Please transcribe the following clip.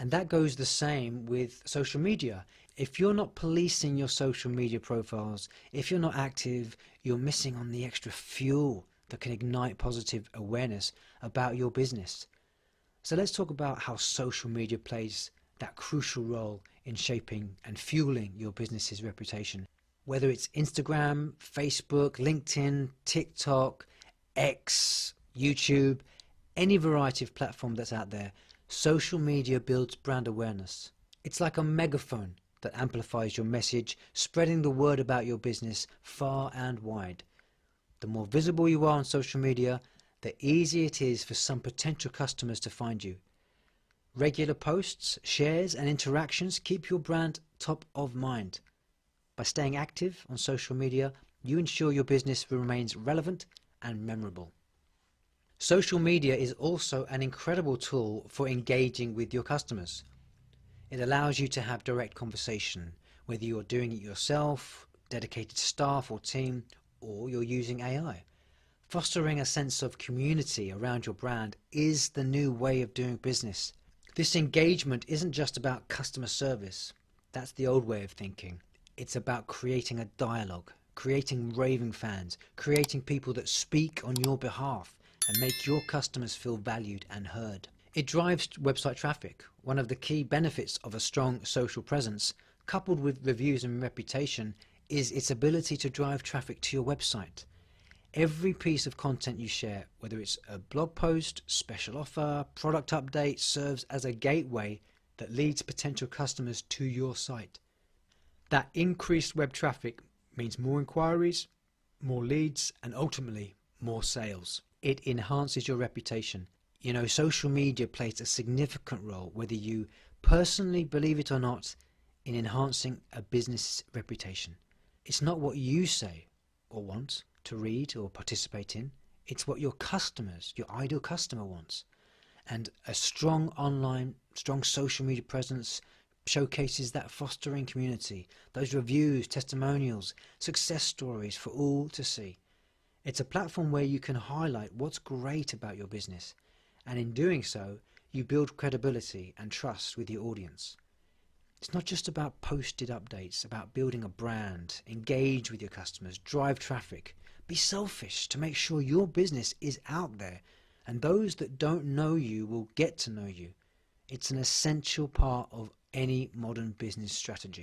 And that goes the same with social media. If you're not policing your social media profiles, if you're not active, you're missing on the extra fuel that can ignite positive awareness about your business. So let's talk about how social media plays that crucial role in shaping and fueling your business's reputation. Whether it's Instagram, Facebook, LinkedIn, TikTok, X, YouTube, any variety of platform that's out there, social media builds brand awareness. It's like a megaphone that amplifies your message, spreading the word about your business far and wide. The more visible you are on social media, the easier it is for some potential customers to find you. Regular posts, shares and interactions keep your brand top of mind. By staying active on social media, you ensure your business remains relevant and memorable. Social media is also an incredible tool for engaging with your customers. It allows you to have direct conversation, whether you're doing it yourself, dedicated staff or team, or you're using AI. Fostering a sense of community around your brand is the new way of doing business. This engagement isn't just about customer service. That's the old way of thinking. It's about creating a dialogue, creating raving fans, creating people that speak on your behalf and make your customers feel valued and heard. It drives website traffic. One of the key benefits of a strong social presence, coupled with reviews and reputation, is its ability to drive traffic to your website. Every piece of content you share, whether it's a blog post, special offer, product update, serves as a gateway that leads potential customers to your site. That increased web traffic means more inquiries, more leads, and ultimately more sales. It enhances your reputation. You know, social media plays a significant role, whether you personally believe it or not, in enhancing a business reputation. It's not what you say or want to read or participate in. It's what your customers, your ideal customer wants. And a strong online, strong social media presence showcases that fostering community, those reviews, testimonials, success stories for all to see. It's a platform where you can highlight what's great about your business, and in doing so, you build credibility and trust with your audience. It's not just about posted updates, about building a brand, engage with your customers, drive traffic. Be selfish to make sure your business is out there and those that don't know you will get to know you. It's an essential part of any modern business strategy.